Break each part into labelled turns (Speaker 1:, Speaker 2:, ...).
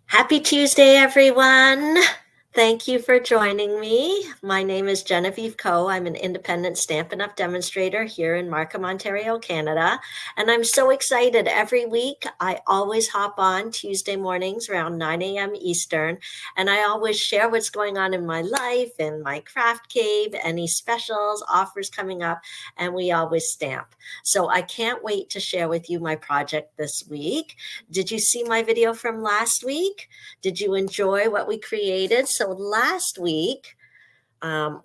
Speaker 1: Happy Tuesday, everyone. Thank you for joining me. My name is Genevieve Coe. I'm an independent Stampin' Up! Demonstrator here in Markham, Ontario, Canada. And I'm so excited. Every week, I always hop on Tuesday mornings around 9 a.m. Eastern, and I always share what's going on in my life, in my craft cave, any specials, offers coming up, and we always stamp. So I can't wait to share with you my project this week. Did you see my video from last week? Did you enjoy what we created? So last week,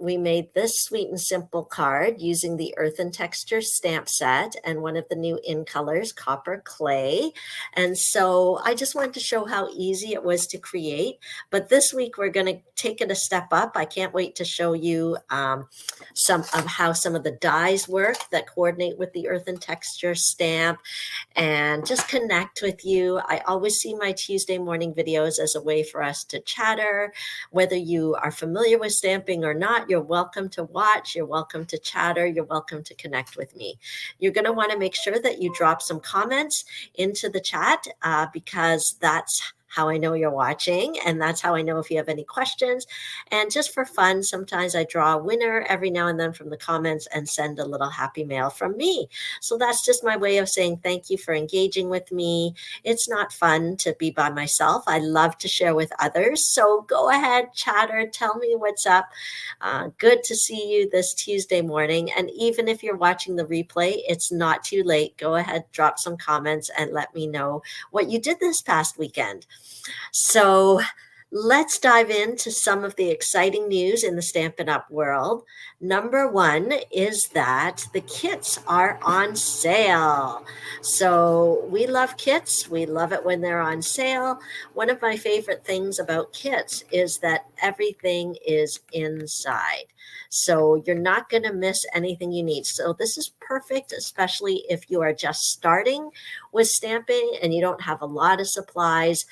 Speaker 1: we made this sweet and simple card using the Earthen Textures stamp set and one of the new in colors, copper clay. And so I just wanted to show how easy it was to create. But this week we're going to take it a step up. I can't wait to show you some of how some of the dies work that coordinate with the Earthen Texture stamp and just connect with you. I always see my Tuesday morning videos as a way for us to chatter. Whether you are familiar with stamping or not, you're welcome to watch, you're welcome to chatter, you're welcome to connect with me. You're going to want to make sure that you drop some comments into the chat because that's how I know you're watching, and that's how I know if you have any questions. And just for fun, sometimes I draw a winner every now and then from the comments and send a little happy mail from me. So that's just my way of saying thank you for engaging with me. It's not fun to be by myself. I love to share with others. So go ahead, chatter, tell me what's up. Good to see you this Tuesday morning. And even if you're watching the replay, it's not too late. Go ahead, drop some comments and let me know what you did this past weekend. So let's dive into some of the exciting news in the Stampin' Up! World. Number one is that the kits are on sale. So we love kits. We love it when they're on sale. One of my favorite things about kits is that everything is inside. So you're not going to miss anything you need. So this is perfect, especially if you are just starting with stamping and you don't have a lot of supplies.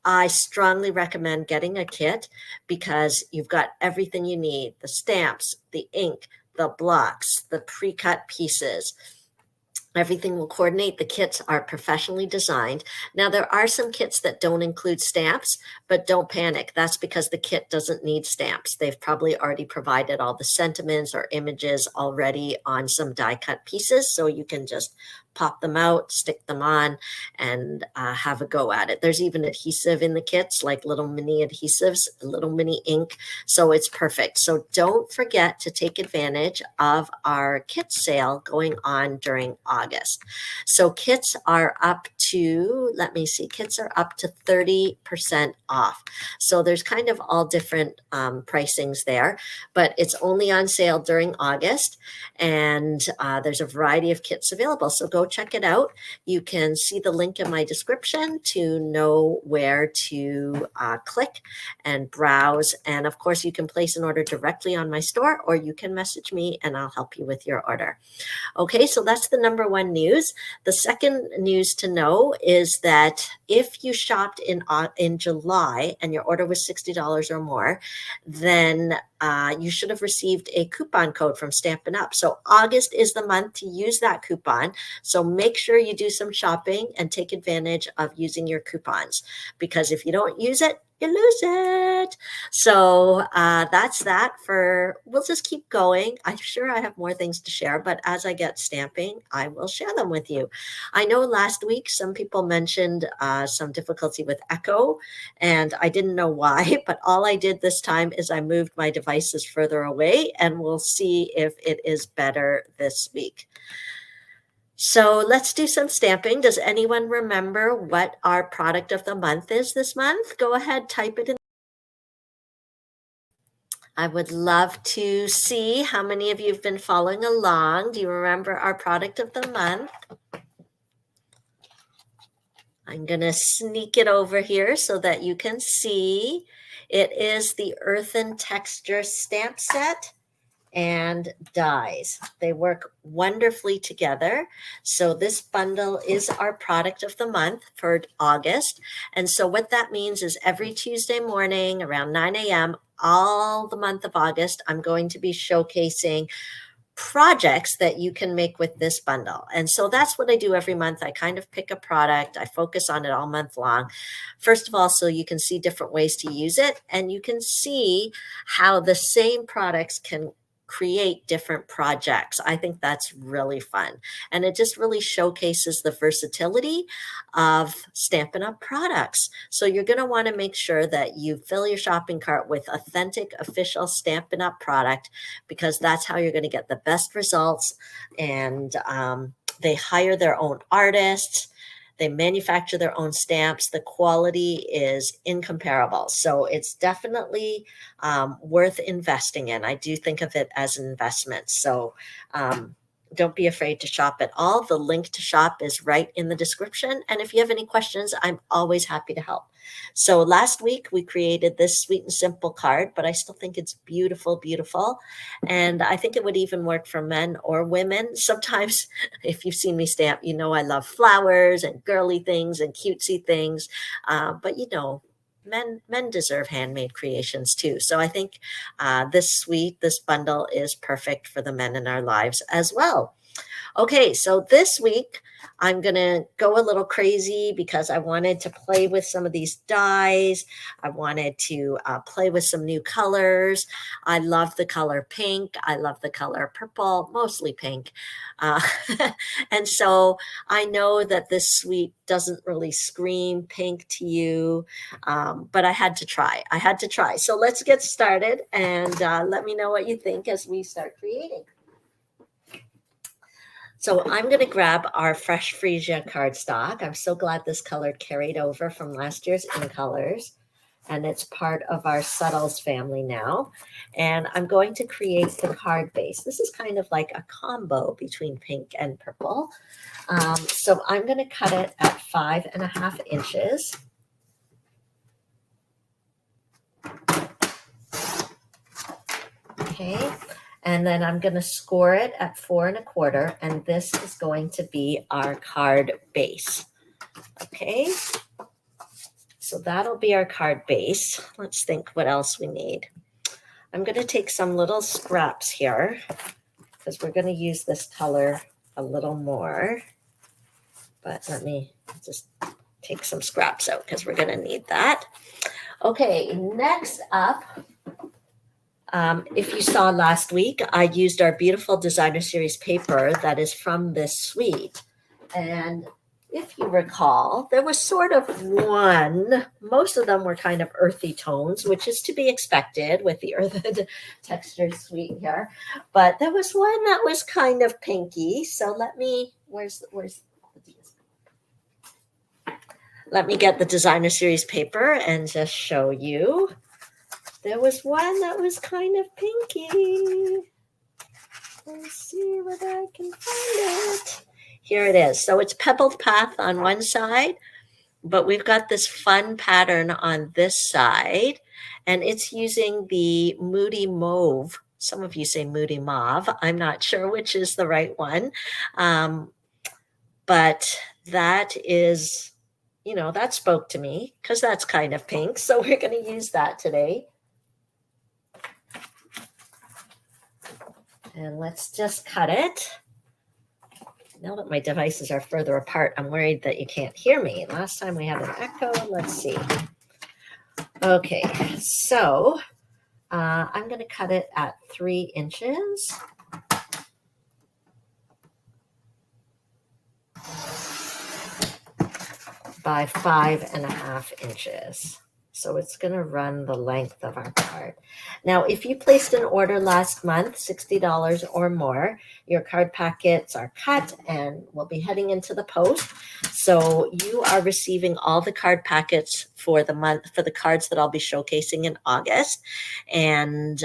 Speaker 1: I strongly recommend getting a kit because you've got everything you need: the stamps, the ink, the blocks, the pre-cut pieces. Everything will coordinate. The kits are professionally designed. Now, there are some kits that don't include stamps, but don't panic. That's because the kit doesn't need stamps. They've probably already provided all the sentiments or images already on some die cut pieces, so you can just pop them out, stick them on, and have a go at it. There's even adhesive in the kits, like little mini adhesives, little mini ink, so it's perfect. So don't forget to take advantage of our kit sale going on during August. So kits are up to, let me see, kits are up to 30% off. So there's kind of all different pricings there, but it's only on sale during August, and there's a variety of kits available. So go check it out. You can see the link in my description to know where to click and browse. And of course, you can place an order directly on my store, or you can message me and I'll help you with your order. Okay, so that's the number one news. The second news to know is that if you shopped in July and your order was $60 or more, then you should have received a coupon code from Stampin' Up! So August is the month to use that coupon. So make sure you do some shopping and take advantage of using your coupons, because if you don't use it, you lose it. So that's that for, we'll just keep going. I'm sure I have more things to share, but as I get stamping, I will share them with you. I know last week some people mentioned some difficulty with echo, and I didn't know why, but all I did this time is I moved my devices further away, and we'll see if it is better this week. So let's do some stamping. Does anyone remember what our product of the month is this month? Go ahead, type it in. I would love to see how many of you have been following along. Do you remember our product of the month? I'm going to sneak it over here so that you can see. It is the Earthen Textures stamp set and dies. They work wonderfully together. So this bundle is our product of the month for August. And so what that means is every Tuesday morning around 9 a.m., all the month of August, I'm going to be showcasing projects that you can make with this bundle. And so that's what I do every month. I kind of pick a product, I focus on it all month long. First of all, so you can see different ways to use it, and you can see how the same products can create different projects. I think that's really fun. And it just really showcases the versatility of Stampin' Up! Products. So you're going to want to make sure that you fill your shopping cart with authentic, official Stampin' Up! Product, because that's how you're going to get the best results. And they hire their own artists. They manufacture their own stamps. The quality is incomparable. So it's definitely worth investing in. I do think of it as an investment. So don't be afraid to shop at all. The link to shop is right in the description. And if you have any questions, I'm always happy to help. So last week we created this sweet and simple card, but I still think it's beautiful, beautiful. And I think it would even work for men or women. Sometimes if you've seen me stamp, you know I love flowers and girly things and cutesy things. But you know, men deserve handmade creations too. So I think this bundle is perfect for the men in our lives as well. Okay, so this week I'm going to go a little crazy because I wanted to play with some of these dies. I wanted to play with some new colors. I love the color pink. I love the color purple, mostly pink. And so I know that this suite doesn't really scream pink to you, but I had to try. So let's get started and let me know what you think as we start creating. So I'm going to grab our Fresh Freesia cardstock. I'm so glad this color carried over from last year's In Colors, and it's part of our Subtles family now. And I'm going to create the card base. This is kind of like a combo between pink and purple. So I'm going to cut it at 5.5 inches. Okay. And then I'm going to score it at 4.25, and this is going to be our card base. Okay, so that'll be our card base. Let's think what else we need. I'm going to take some little scraps here because we're going to use this color a little more. But let me just take some scraps out because we're going to need that. Okay, next up. If you saw last week, I used our beautiful designer series paper that is from this suite. And if you recall, there was sort of one, most of them were kind of earthy tones, which is to be expected with the Earthen Textures suite here. But there was one that was kind of pinky. So let me get the designer series paper and just show you. There was one that was kind of pinky. Let's see whether I can find it. Here it is. So it's Pebbled Path on one side, but we've got this fun pattern on this side, and it's using the Moody Mauve. Some of you say Moody Mauve. I'm not sure which is the right one. But that is, you know, that spoke to me because that's kind of pink. So we're going to use that today. And let's just cut it. Now that my devices are further apart, I'm worried that you can't hear me. Last time we had an echo. Let's see. Okay, so I'm going to cut it at 3 inches. By 5.5 inches. So it's going to run the length of our card. Now, if you placed an order last month, $60 or more, your card packets are cut and will be heading into the post. So you are receiving all the card packets for the month, for the cards that I'll be showcasing in August. And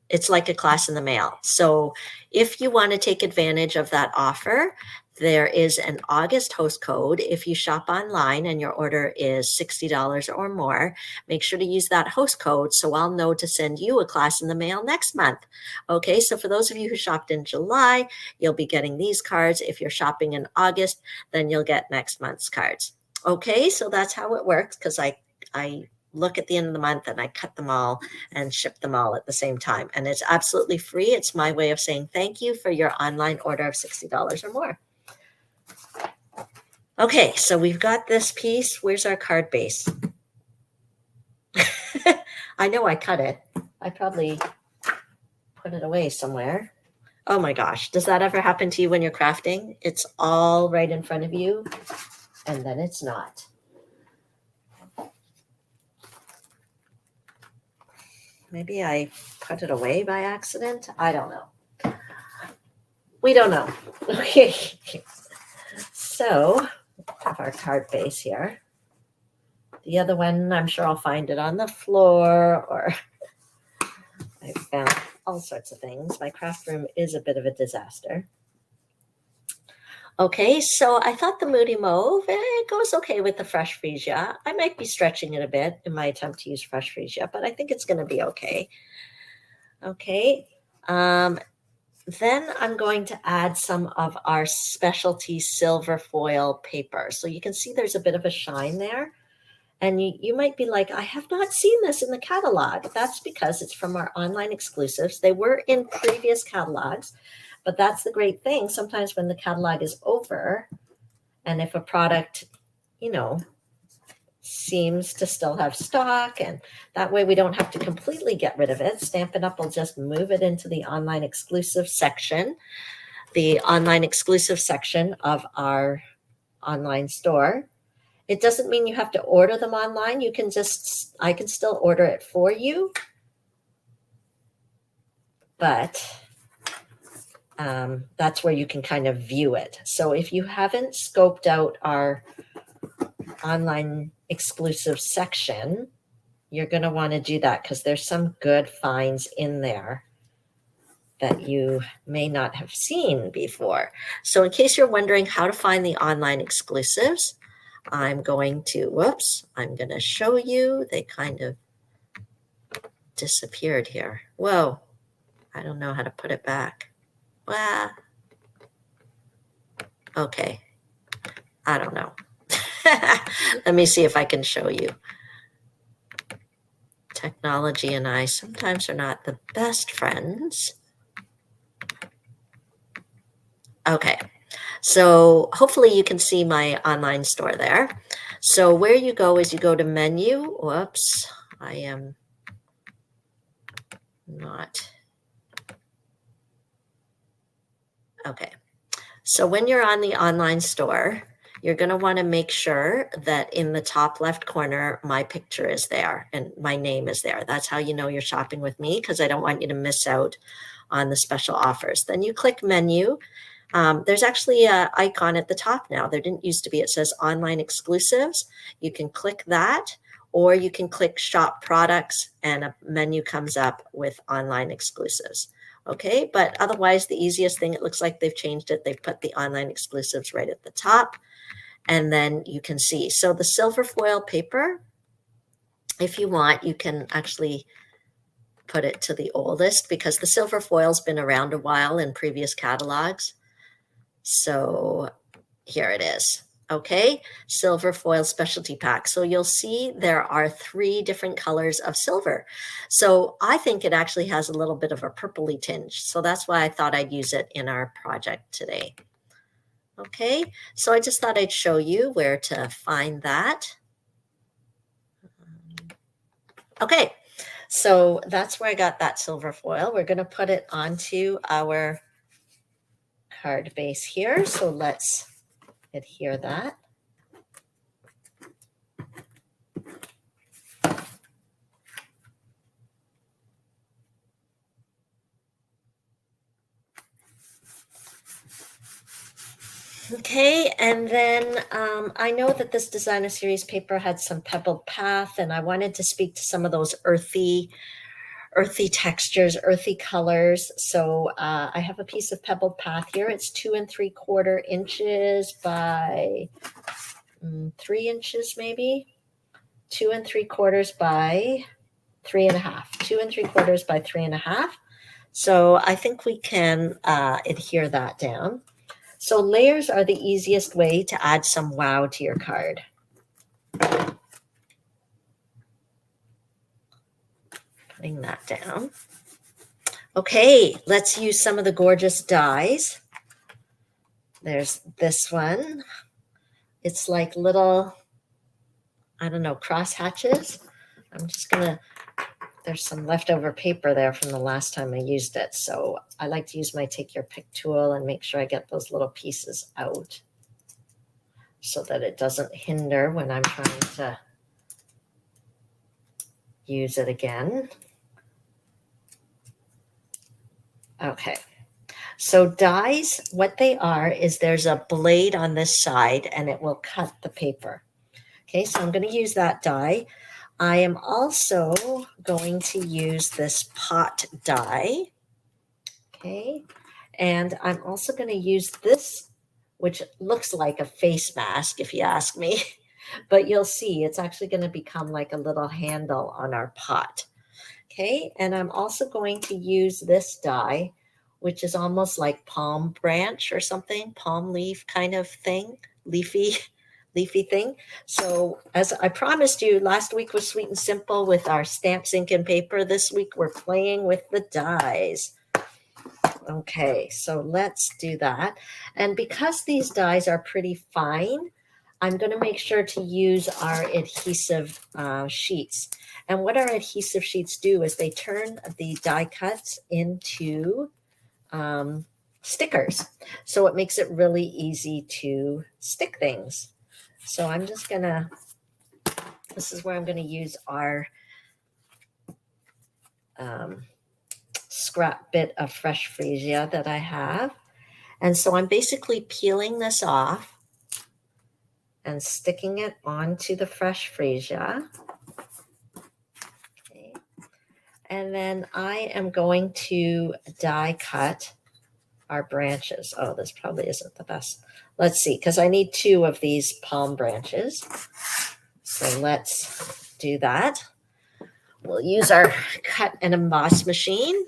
Speaker 1: it's like a class in the mail. So if you want to take advantage of that offer, there is an August host code. If you shop online and your order is $60 or more, make sure to use that host code so I'll know to send you a class in the mail next month. Okay, so for those of you who shopped in July, you'll be getting these cards. If you're shopping in August, then you'll get next month's cards. Okay, so that's how it works because I look at the end of the month and I cut them all and ship them all at the same time. And it's absolutely free. It's my way of saying thank you for your online order of $60 or more. Okay, so we've got this piece. Where's our card base? I know I cut it. I probably put it away somewhere. Oh my gosh, does that ever happen to you when you're crafting? It's all right in front of you, and then it's not. Maybe I put it away by accident. I don't know. We don't know. Okay. So, have our card base here. The other one, I'm sure I'll find it on the floor, or I found all sorts of things. My craft room is a bit of a disaster. Okay, so I thought the Moody Mauve, it goes okay with the fresh freesia. I might be stretching it a bit in my attempt to use fresh freesia, but I think it's going to be okay. Okay, then I'm going to add some of our specialty silver foil paper. So you can see there's a bit of a shine there. And you might be like, I have not seen this in the catalog. That's because it's from our online exclusives. They were in previous catalogs, but that's the great thing. Sometimes when the catalog is over, and if a product, you know, seems to still have stock, and that way we don't have to completely get rid of it. Stampin' Up! Will just move it into the online exclusive section, the online exclusive section of our online store. It doesn't mean you have to order them online. You can just, I can still order it for you. But that's where you can kind of view it. So if you haven't scoped out our online exclusive section, you're going to want to do that because there's some good finds in there that you may not have seen before. So in case you're wondering how to find the online exclusives, I'm going to show you. They kind of disappeared here. Whoa, I don't know how to put it back. Well, okay, I don't know. Let me see if I can show you. Technology and I sometimes are not the best friends. Okay. So hopefully you can see my online store there. So where you go is you go to menu. Whoops, I am not. Okay. So when you're on the online store, you're going to want to make sure that in the top left corner, my picture is there and my name is there. That's how you know you're shopping with me, because I don't want you to miss out on the special offers. Then you click menu. There's actually an icon at the top now. There didn't used to be. It says online exclusives. You can click that, or you can click shop products and a menu comes up with online exclusives. Okay, but otherwise the easiest thing, it looks like they've changed it. They've put the online exclusives right at the top, and then you can see. So the silver foil paper, if you want, you can actually put it to the oldest because the silver foil's been around a while in previous catalogs. So here it is. Okay, silver foil specialty pack. So you'll see there are 3 different colors of silver. So I think it actually has a little bit of a purpley tinge. So that's why I thought I'd use it in our project today. Okay, so I just thought I'd show you where to find that. Okay, so that's where I got that silver foil. We're going to put it onto our card base here. So let's adhere that. Okay, and then I know that this designer series paper had some pebbled path, and I wanted to speak to some of those earthy textures, earthy colors. So I have a piece of pebbled path here. It's 2 3/4 inches by 3 inches, maybe 2 3/4 by 3.5, 2 3/4 by 3.5. So I think we can adhere that down. So layers are the easiest way to add some wow to your card. putting that down. Okay, let's use some of the gorgeous dies. There's this one. It's like little, I don't know, cross hatches. I'm just gonna, there's some leftover paper there from the last time I used it. So I like to use my take your pick tool and make sure I get those little pieces out so that it doesn't hinder when I'm trying to use it again. Okay. So dies, what they are is there's a blade on this side and it will cut the paper. Okay, so I'm going to use that die. I am also going to use this pot die. Okay, and I'm also going to use this, which looks like a face mask if you ask me, but you'll see it's actually going to become like a little handle on our pot. Okay, and I'm also going to use this die, which is almost like palm branch or something, palm leaf kind of thing, leafy thing. So as I promised you, last week was sweet and simple with our stamps, ink, and paper. This week we're playing with the dies. Okay, so let's do that. And because these dies are pretty fine, I'm going to make sure to use our adhesive sheets. And what our adhesive sheets do is they turn the die cuts into stickers. So it makes it really easy to stick things. So I'm just going to, this is where I'm going to use our scrap bit of fresh freesia that I have. And so I'm basically peeling this off and sticking it onto the fresh freesia. Okay. And then I am going to die cut our branches. Oh, this probably isn't the best. Let's see, because I need 2 of these palm branches. So let's do that. We'll use our cut and emboss machine.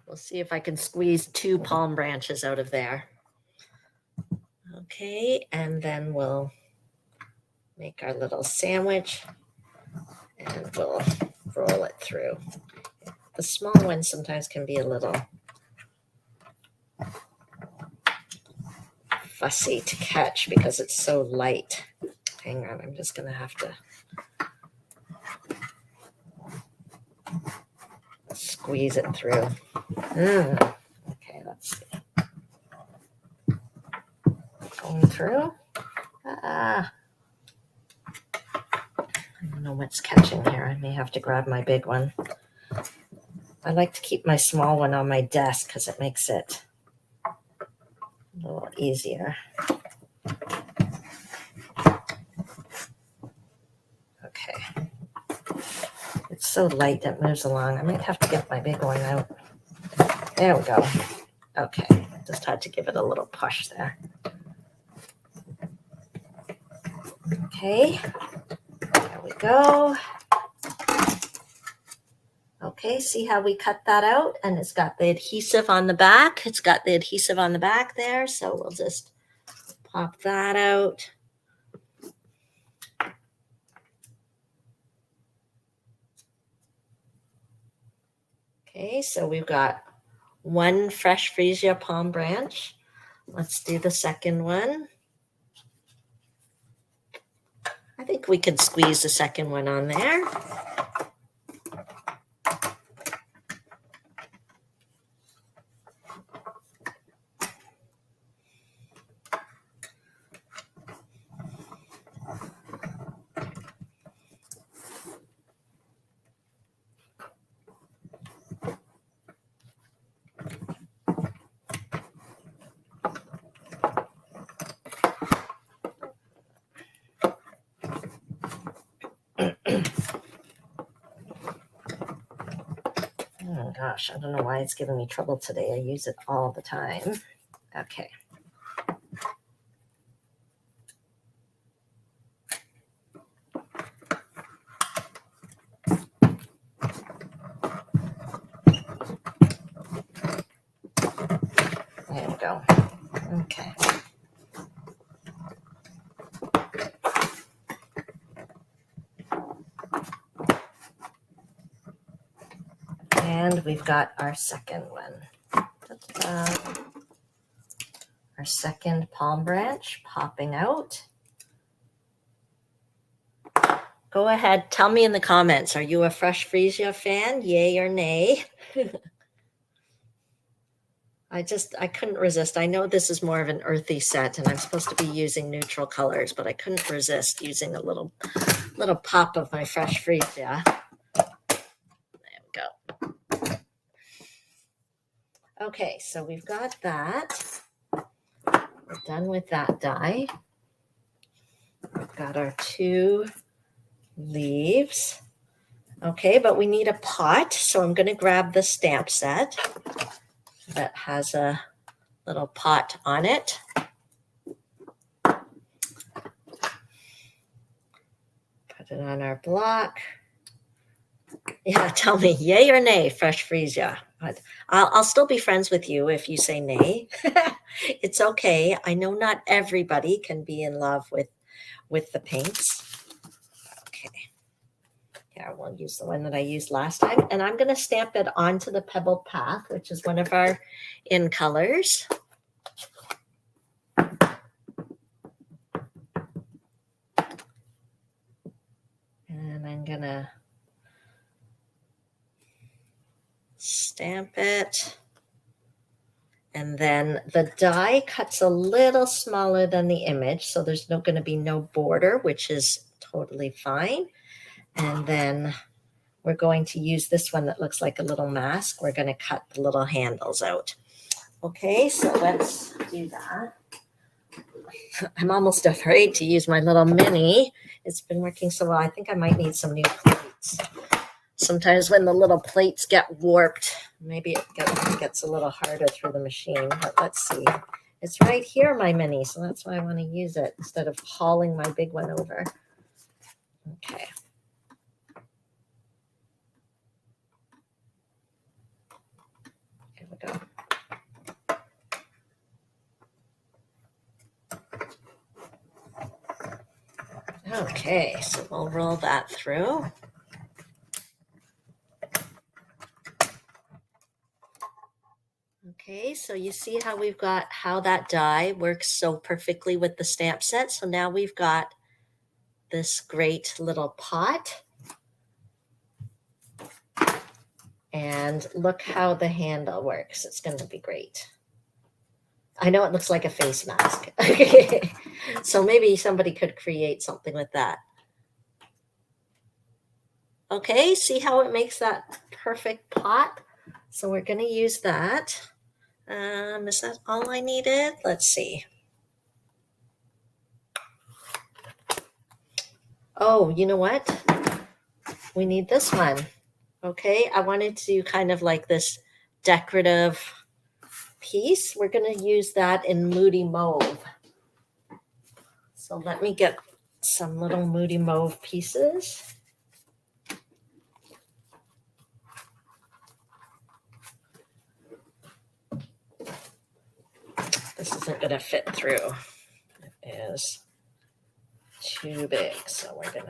Speaker 1: We'll see if I can squeeze 2 palm branches out of there. Okay, and then we'll make our little sandwich and we'll roll it through. The small one sometimes can be a little fussy to catch because it's so light. Hang on, I'm just going to have to squeeze it through. Okay, let's see. Going through. I don't know what's catching here. I may have to grab my big one. I like to keep my small one on my desk because it makes it a little easier. Okay. It's so light it moves along. I might have to get my big one out. There we go. Okay. Just had to give it a little push there. Okay. There we go. Okay, see how we cut that out? And it's got the adhesive on the back. It's got the adhesive on the back there. So we'll just pop that out. Okay, so we've got 1 fresh freesia palm branch. Let's do the second one. I think we could squeeze the second one on there. Oh gosh, I don't know why it's giving me trouble today. I use it all the time. Okay. Okay. And we've got our second one. Our second palm branch popping out. Go ahead, tell me in the comments, are you a Fresh Freesia fan? Yay or nay? I couldn't resist. I know this is more of an earthy set and I'm supposed to be using neutral colors, but I couldn't resist using a little pop of my Fresh Freesia. There we go. Okay, so we've got that. We're done with that die. We've got our 2 leaves. Okay, but we need a pot, so I'm going to grab the stamp set that has a little pot on it. Put it on our block. Yeah, tell me, yay or nay, Fresh Freesia. I'll still be friends with you if you say nay. It's okay. I know not everybody can be in love with the paints. Okay. Yeah, we'll use the one that I used last time. And I'm going to stamp it onto the Pebbled Path, which is one of our in colors. And I'm going to stamp it. And then the die cuts a little smaller than the image, so there's going to be no border, which is totally fine. And then we're going to use this one that looks like a little mask. We're going to cut the little handles out. Okay, so let's do that. I'm almost afraid to use my little mini. It's been working so well. I think I might need some new plates. Sometimes when the little plates get warped, maybe it gets a little harder through the machine, but let's see. It's right here, my mini, so that's why I want to use it instead of hauling my big one over. Okay. Here we go. Okay, so we'll roll that through. Okay, so you see how we've got how that die works so perfectly with the stamp set. So now we've got this great little pot. And look how the handle works. It's going to be great. I know it looks like a face mask. So maybe somebody could create something with that. Okay, see how it makes that perfect pot? So we're going to use that. Is that all I needed? Let's see. Oh, you know what? We need this one. Okay, I wanted to do kind of like this decorative piece. We're going to use that in Moody Mauve. So let me get some little Moody Mauve pieces. This isn't going to fit through. It is too big, so we're going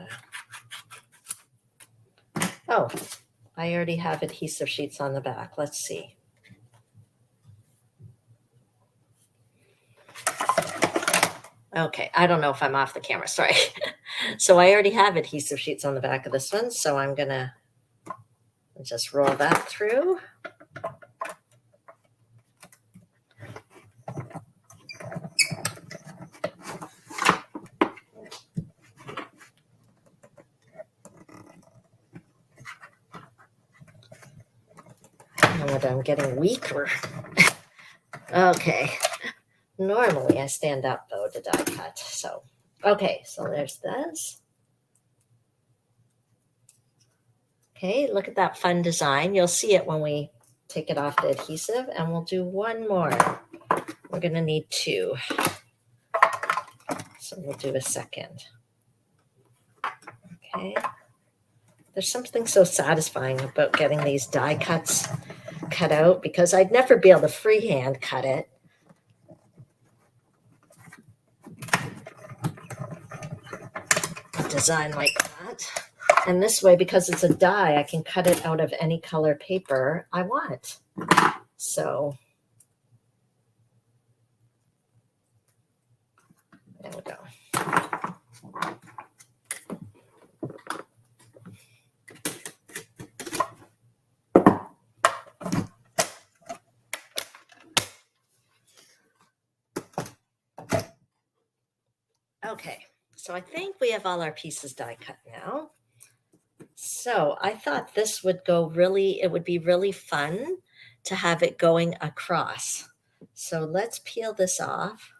Speaker 1: to... Oh, I already have adhesive sheets on the back. Let's see. Okay, I don't know if I'm off the camera, sorry. So I already have adhesive sheets on the back of this one, so I'm going to just roll that through. I'm getting weaker. Okay. Normally I stand up though to die cut. So, okay, so there's this. Okay, look at that fun design. You'll see it when we take it off the adhesive, and we'll do one more. We're going to need 2. So we'll do a second. Okay. There's something so satisfying about getting these die cuts cut out, because I'd never be able to freehand cut it. design like that. And this way, because it's a die, I can cut it out of any color paper I want. So there we go. Okay, so I think we have all our pieces die cut now. So I thought this would go really, it would be really fun to have it going across. So let's peel this off.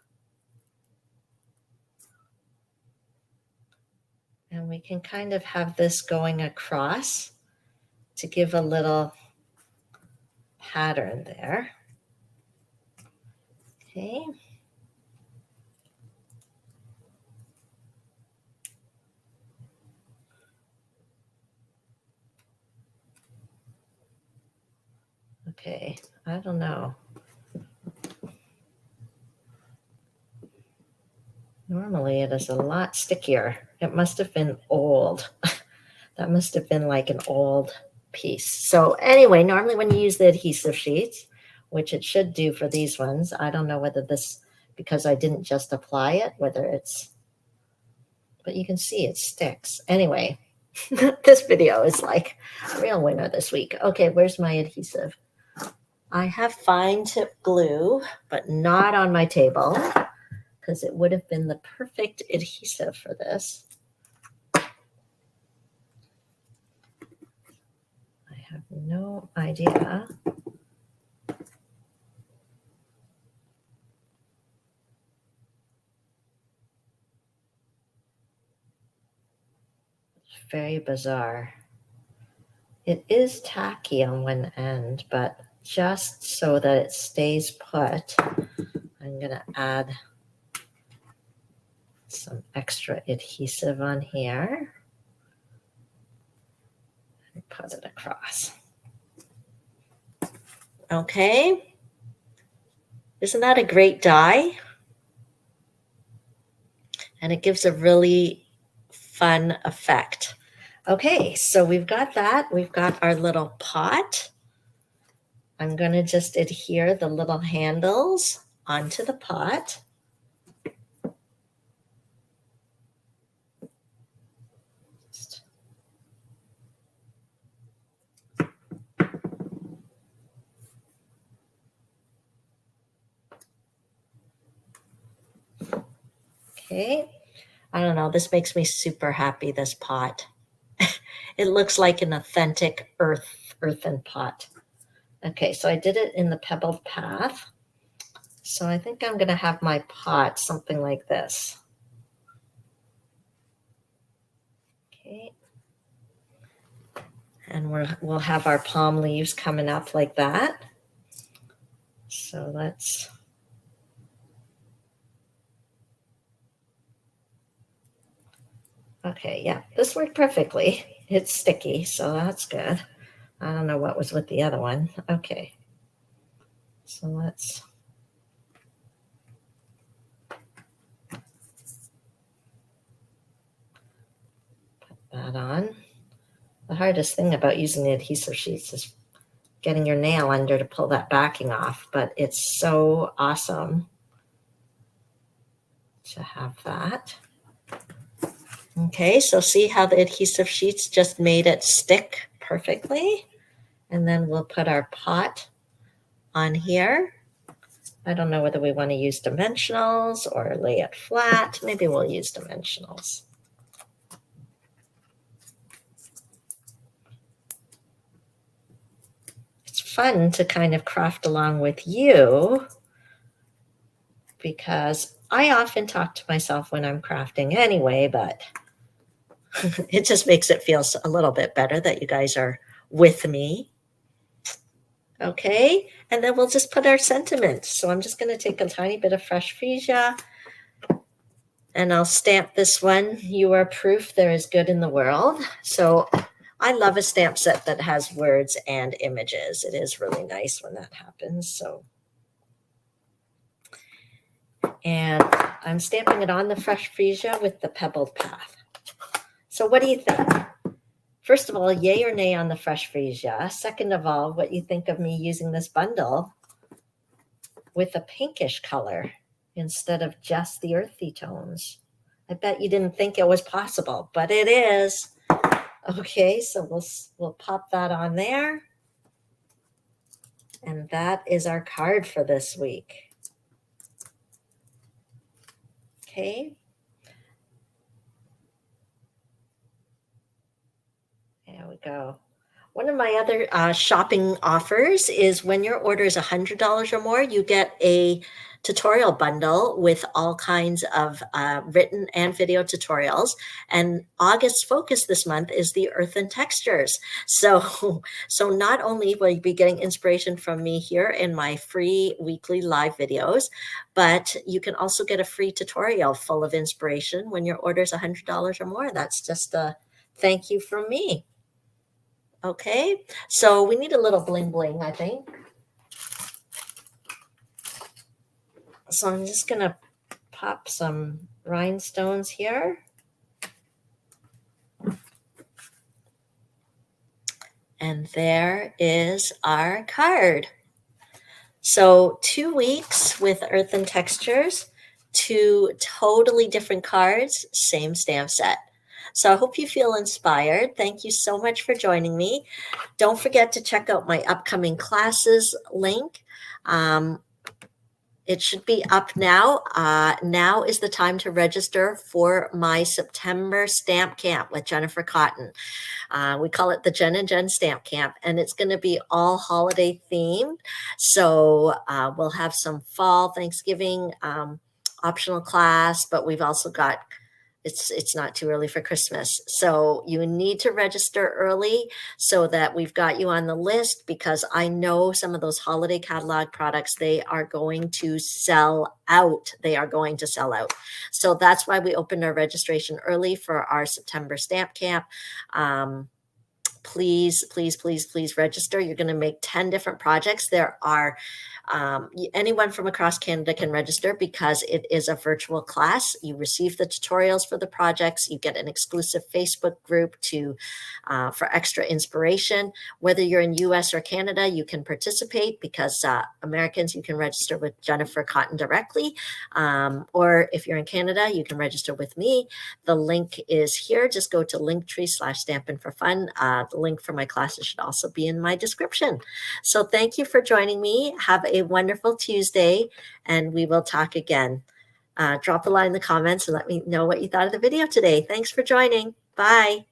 Speaker 1: And we can kind of have this going across to give a little pattern there. Okay. Okay, I don't know. Normally it is a lot stickier. It must have been old. That must have been like an old piece. So anyway, normally when you use the adhesive sheets, which it should do for these ones, I don't know whether this, because I didn't just apply it, whether it's, but you can see it sticks. Anyway, this video is like a real winner this week. Okay, where's my adhesive? I have fine tip glue, but not on my table because it would have been the perfect adhesive for this. I have no idea. It's very bizarre. It is tacky on one end, but just so that it stays put, I'm going to add some extra adhesive on here and put it across. Okay. Isn't that a great die? And it gives a really fun effect. Okay, so we've got that. We've got our little pot. I'm going to just adhere the little handles onto the pot. Okay, I don't know. This makes me super happy, this pot. It looks like an authentic earthen pot. Okay, so I did it in the pebbled path. So I think I'm going to have my pot something like this. Okay. And we'll have our palm leaves coming up like that. So let's... Okay, yeah, this worked perfectly. It's sticky, so that's good. I don't know what was with the other one. Okay, so let's put that on. The hardest thing about using the adhesive sheets is getting your nail under to pull that backing off, but it's so awesome to have that. Okay, so see how the adhesive sheets just made it stick perfectly? And then we'll put our pot on here. I don't know whether we want to use dimensionals or lay it flat. Maybe we'll use dimensionals. It's fun to kind of craft along with you because I often talk to myself when I'm crafting anyway, but it just makes it feel a little bit better that you guys are with me. Okay, and then we'll just put our sentiment. So I'm just going to take a tiny bit of fresh freesia and I'll stamp this one. You are proof there is good in the world. So I love a stamp set that has words and images. It is really nice when that happens. So, and I'm stamping it on the fresh freesia with the pebbled path. So what do you think? First of all, yay or nay on the fresh freesia. Second of all, what you think of me using this bundle with a pinkish color instead of just the earthy tones. I bet you didn't think it was possible, but it is. Okay, so we'll pop that on there. And that is our card for this week. Okay. There we go. One of my other shopping offers is when your order is $100 or more, you get a tutorial bundle with all kinds of written and video tutorials. And August's focus this month is the Earthen Textures. So not only will you be getting inspiration from me here in my free weekly live videos, but you can also get a free tutorial full of inspiration when your order is $100 or more. That's just a thank you from me. Okay, so we need a little bling bling, I think. So I'm just gonna pop some rhinestones here. And there is our card. So 2 weeks with Earthen Textures, 2 totally different cards, same stamp set. So I hope you feel inspired. Thank you so much for joining me. Don't forget to check out my upcoming classes link. It should be up now. Now is the time to register for my September stamp camp with Jennifer Cotton. We call it the Jen and Jen Stamp Camp, and it's going to be all holiday themed. So we'll have some fall Thanksgiving optional class, but we've also got it's not too early for Christmas. So you need to register early so that we've got you on the list, because I know some of those holiday catalog products, they are going to sell out. They are going to sell out. So that's why we opened our registration early for our September stamp camp. Please, please, please, please register. You're going to make 10 different projects. There are anyone from across Canada can register because it is a virtual class. You receive the tutorials for the projects. You get an exclusive Facebook group for extra inspiration. Whether you're in US or Canada, you can participate because Americans, you can register with Jennifer Cotton directly. Or if you're in Canada, you can register with me. The link is here. Just go to linktree/stampin'4fun. The link for my classes should also be in my description. So thank you for joining me. Have a wonderful Tuesday, and we will talk again. Drop a line in the comments and let me know what you thought of the video today. Thanks for joining. Bye.